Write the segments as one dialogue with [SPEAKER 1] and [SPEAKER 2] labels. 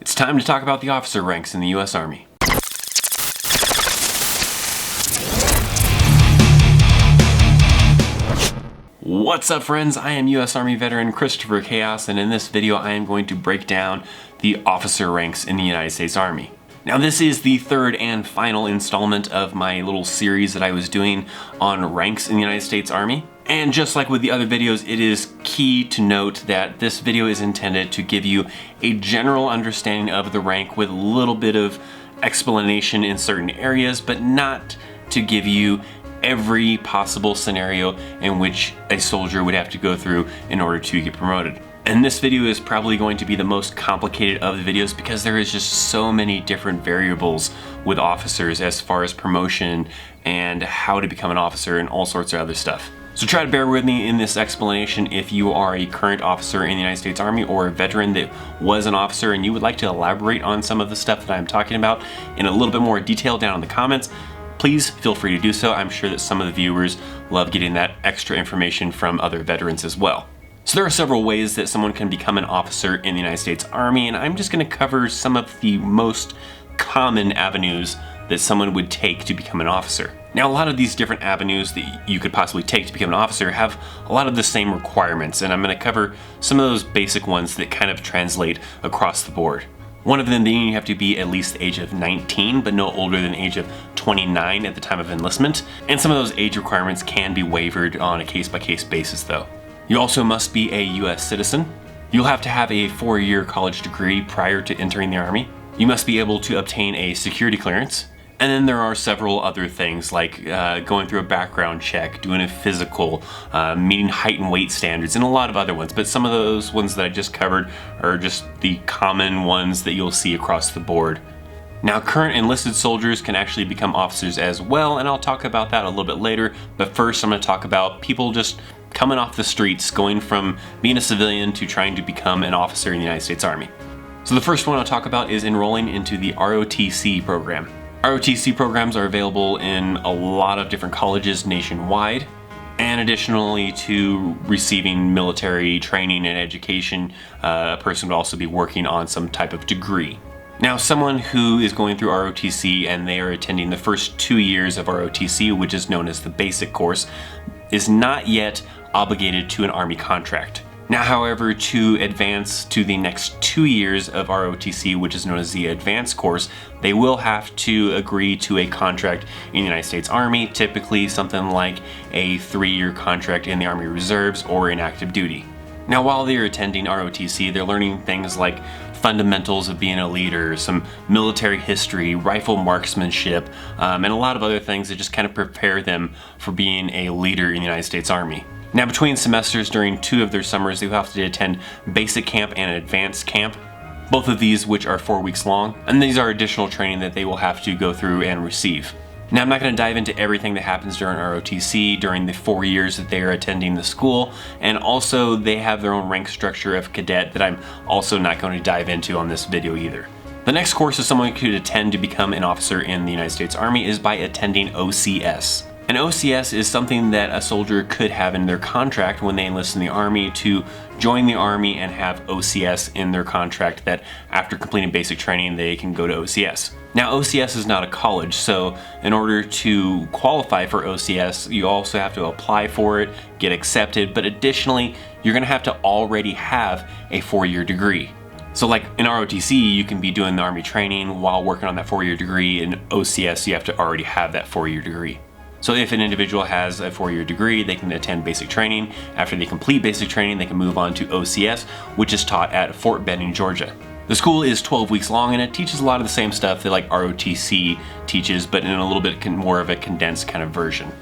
[SPEAKER 1] It's time to talk about the officer ranks in the U.S. Army. What's up, friends? I am U.S. Army veteran Christopher Chaos, and in this video I am going to break down the officer ranks in the United States Army. Now, this is the third and final installment of my little series that I was doing on ranks in the United States Army. And just like with the other videos, it is key to note that this video is intended to give you a general understanding of the rank with a little bit of explanation in certain areas, but not to give you every possible scenario in which a soldier would have to go through in order to get promoted. And this video is probably going to be the most complicated of the videos because there is just so many different variables with officers as far as promotion and how to become an officer and all sorts of other stuff. So try to bear with me in this explanation if you are a current officer in the United States Army or a veteran that was an officer and you would like to elaborate on some of the stuff that I'm talking about in a little bit more detail down in the comments. Please feel free to do so. I'm sure that some of the viewers love getting that extra information from other veterans as well. So there are several ways that someone can become an officer in the United States Army, and I'm just going to cover some of the most common avenues that someone would take to become an officer. Now, a lot of these different avenues that you could possibly take to become an officer have a lot of the same requirements, and I'm going to cover some of those basic ones that kind of translate across the board. One of them being you have to be at least the age of 19, but no older than the age of 29 at the time of enlistment, and some of those age requirements can be waived on a case-by-case basis though. You also must be a US citizen. You'll have to have a 4-year college degree prior to entering the Army. You must be able to obtain a security clearance. And then there are several other things like going through a background check, doing a physical, meeting height and weight standards, and a lot of other ones. But some of those ones that I just covered are just the common ones that you'll see across the board. Now, current enlisted soldiers can actually become officers as well, and I'll talk about that a little bit later. But first, I'm going to talk about people just coming off the streets, going from being a civilian to trying to become an officer in the United States Army. So the first one I'll talk about is enrolling into the ROTC program. ROTC programs are available in a lot of different colleges nationwide, and additionally to receiving military training and education, a person would also be working on some type of degree. Now, someone who is going through ROTC and they are attending the first 2 years of ROTC, which is known as the basic course, is not yet obligated to an Army contract. Now, however, to advance to the next 2 years of ROTC, which is known as the advanced course, they will have to agree to a contract in the United States Army, typically something like a 3-year contract in the Army Reserves or in active duty. Now, while they're attending ROTC, they're learning things like fundamentals of being a leader, some military history, rifle marksmanship, and a lot of other things that just kind of prepare them for being a leader in the United States Army. Now, between semesters during 2 of their summers, they will have to attend basic camp and advanced camp, both of these which are 4 weeks long, and these are additional training that they will have to go through and receive. Now, I'm not going to dive into everything that happens during ROTC during the 4 years that they are attending the school, and also they have their own rank structure of cadet that I'm also not going to dive into on this video either. The next course that someone could attend to become an officer in the United States Army is by attending OCS. An OCS is something that a soldier could have in their contract when they enlist in the Army to join the Army and have OCS in their contract that after completing basic training they can go to OCS. Now, OCS is not a college, so in order to qualify for OCS, you also have to apply for it, get accepted, but additionally, you're going to have to already have a 4-year degree. So like in ROTC, you can be doing the Army training while working on that 4-year degree. In OCS, you have to already have that 4-year degree. So if an individual has a 4-year degree, they can attend basic training. After they complete basic training, they can move on to OCS, which is taught at Fort Benning, Georgia. The school is 12 weeks long, and it teaches a lot of the same stuff that like ROTC teaches, but in a little bit more of a condensed kind of version.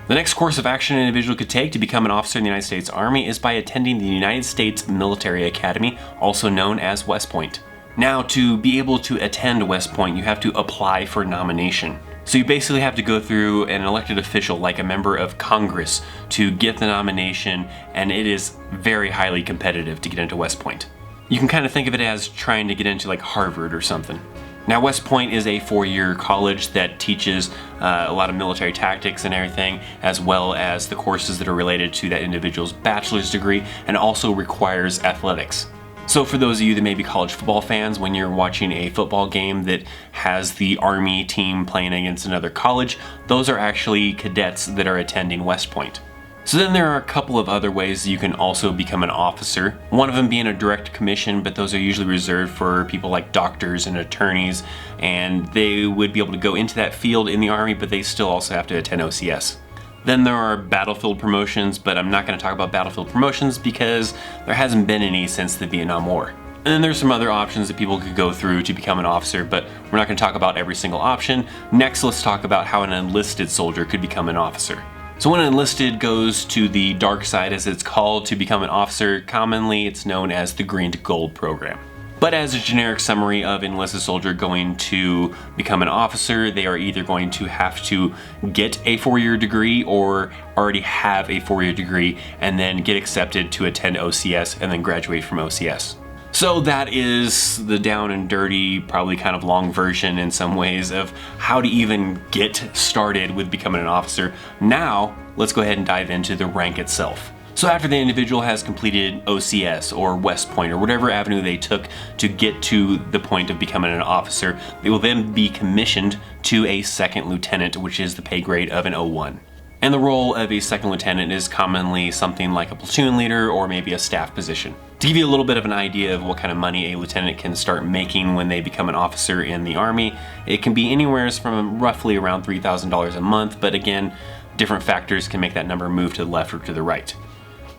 [SPEAKER 1] The next course of action an individual could take to become an officer in the United States Army is by attending the United States Military Academy, also known as West Point. Now, to be able to attend West Point, you have to apply for nomination. So you basically have to go through an elected official like a member of Congress to get the nomination, and it is very highly competitive to get into West Point. You can kind of think of it as trying to get into like Harvard or something. Now, West Point is a 4-year college that teaches a lot of military tactics and everything, as well as the courses that are related to that individual's bachelor's degree, and also requires athletics. So for those of you that may be college football fans, when you're watching a football game that has the Army team playing against another college, those are actually cadets that are attending West Point. So then there are a couple of other ways you can also become an officer. One of them being a direct commission, but those are usually reserved for people like doctors and attorneys, and they would be able to go into that field in the Army, but they still also have to attend OCS. Then there are battlefield promotions, but I'm not going to talk about battlefield promotions because there hasn't been any since the Vietnam War. And then there's some other options that people could go through to become an officer, but we're not going to talk about every single option. Next, let's talk about how an enlisted soldier could become an officer. So when an enlisted goes to the dark side, as it's called, to become an officer, commonly it's known as the Green to Gold program. But as a generic summary of an enlisted soldier going to become an officer, they are either going to have to get a 4-year degree or already have a 4-year degree and then get accepted to attend OCS and then graduate from OCS. So that is the down and dirty, probably kind of long version in some ways of how to even get started with becoming an officer. Now, let's go ahead and dive into the rank itself. So after the individual has completed OCS or West Point or whatever avenue they took to get to the point of becoming an officer, they will then be commissioned to a second lieutenant, which is the pay grade of an 01. And the role of a second lieutenant is commonly something like a platoon leader or maybe a staff position. To give you a little bit of an idea of what kind of money a lieutenant can start making when they become an officer in the Army, it can be anywhere from roughly around $3,000 a month, but again, different factors can make that number move to the left or to the right.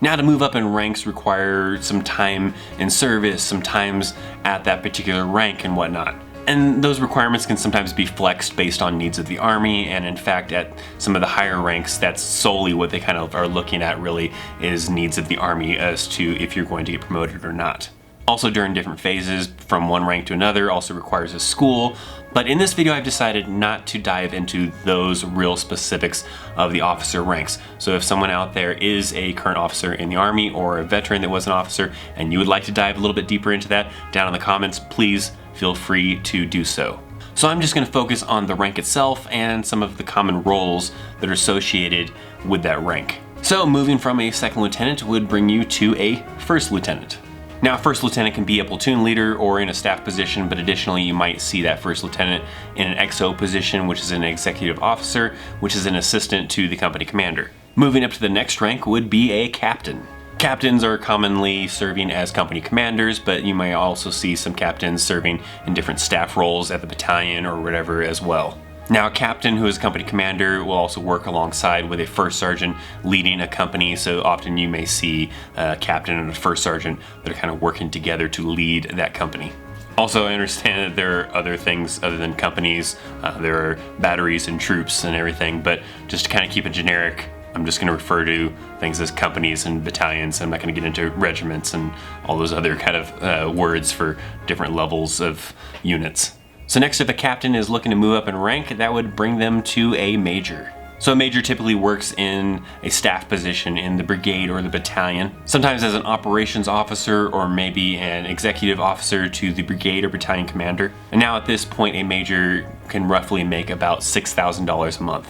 [SPEAKER 1] Now, to move up in ranks require some time in service, sometimes at that particular rank and whatnot. And those requirements can sometimes be flexed based on needs of the Army, and in fact at some of the higher ranks, that's solely what they kind of are looking at really is needs of the Army as to if you're going to get promoted or not. Also during different phases from one rank to another also requires a school, but in this video I've decided not to dive into those real specifics of the officer ranks. So if someone out there is a current officer in the Army or a veteran that was an officer and you would like to dive a little bit deeper into that, down in the comments, please feel free to do so. So I'm just going to focus on the rank itself and some of the common roles that are associated with that rank. So moving from a second lieutenant would bring you to a first lieutenant. Now, first lieutenant can be a platoon leader or in a staff position, but additionally you might see that first lieutenant in an XO position, which is an executive officer, which is an assistant to the company commander. Moving up to the next rank would be a captain. Captains are commonly serving as company commanders, but you may also see some captains serving in different staff roles at the battalion or whatever as well. Now, a captain who is a company commander will also work alongside with a first sergeant leading a company, so often you may see a captain and a first sergeant that are kind of working together to lead that company. Also, I understand that there are other things other than companies. There are batteries and troops and everything, but just to kind of keep it generic, I'm just going to refer to things as companies and battalions. I'm not going to get into regiments and all those other kind of words for different levels of units. So next, if a captain is looking to move up in rank, that would bring them to a major. So a major typically works in a staff position in the brigade or the battalion, sometimes as an operations officer or maybe an executive officer to the brigade or battalion commander. And now at this point, a major can roughly make about $6,000 a month.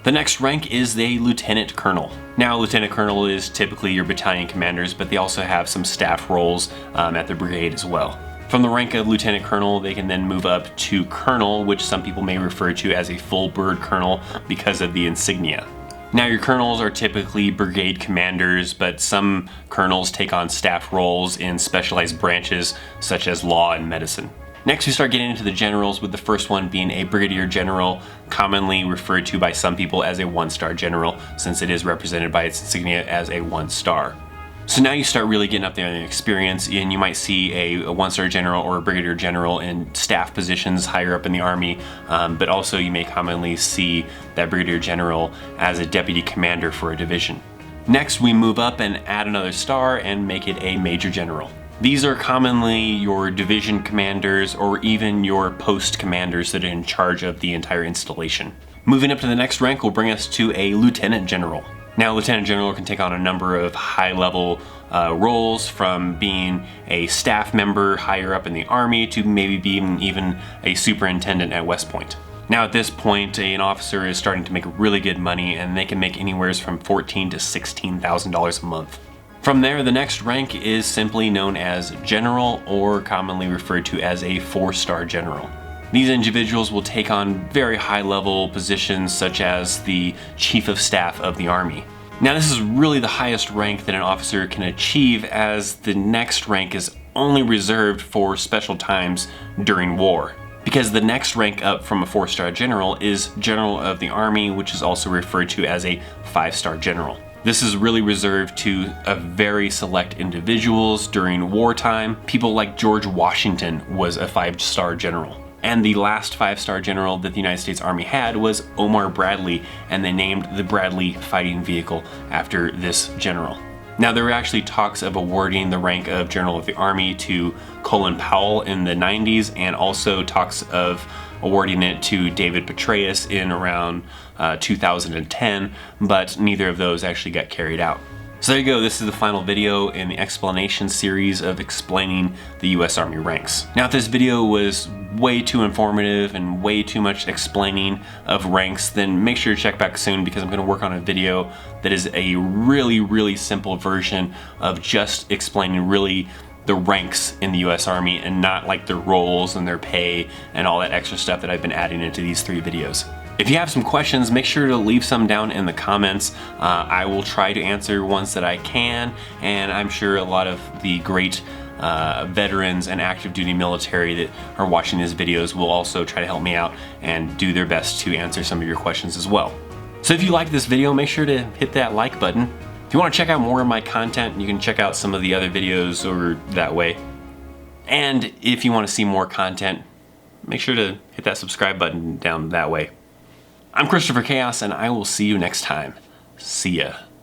[SPEAKER 1] The next rank is a lieutenant colonel. Now, lieutenant colonel is typically your battalion commanders, but they also have some staff roles at the brigade as well. From the rank of lieutenant colonel, they can then move up to colonel, which some people may refer to as a full bird colonel because of the insignia. Now, your colonels are typically brigade commanders, but some colonels take on staff roles in specialized branches such as law and medicine. Next, we start getting into the generals, with the first one being a brigadier general, commonly referred to by some people as a one-star general, since it is represented by its insignia as a 1-star. So now you start really getting up there in experience, and you might see a one-star general or a brigadier general in staff positions higher up in the Army, but also you may commonly see that brigadier general as a deputy commander for a division. Next, we move up and add another star and make it a major general. These are commonly your division commanders or even your post commanders that are in charge of the entire installation. Moving up to the next rank will bring us to a lieutenant general. Now, lieutenant general can take on a number of high-level roles, from being a staff member higher up in the Army to maybe being even a superintendent at West Point. Now, at this point, an officer is starting to make really good money, and they can make anywhere from $14,000 to $16,000 a month. From there, the next rank is simply known as general, or commonly referred to as a 4-star general. These individuals will take on very high-level positions such as the Chief of Staff of the Army. Now, this is really the highest rank that an officer can achieve, as the next rank is only reserved for special times during war. Because the next rank up from a 4-star general is General of the Army, which is also referred to as a 5-star general. This is really reserved to a very select individuals during wartime. People like George Washington was a 5-star general. And the last 5-star general that the United States Army had was Omar Bradley, and they named the Bradley fighting vehicle after this general. Now, there were actually talks of awarding the rank of General of the Army to Colin Powell in the 90s, and also talks of awarding it to David Petraeus in around 2010, but neither of those actually got carried out. So there you go, this is the final video in the explanation series of explaining the US Army ranks. Now, if this video was way too informative and way too much explaining of ranks, then make sure to check back soon, because I'm going to work on a video that is a really simple version of just explaining really the ranks in the US Army, and not like their roles and their pay and all that extra stuff that I've been adding into these 3 videos. If you have some questions, make sure to leave some down in the comments. I will try to answer ones that I can, and I'm sure a lot of the great veterans and active duty military that are watching these videos will also try to help me out and do their best to answer some of your questions as well. So if you like this video, make sure to hit that like button. If you want to check out more of my content, you can check out some of the other videos over that way. And if you want to see more content, make sure to hit that subscribe button down that way. I'm Christopher Chaos, and I will see you next time. See ya.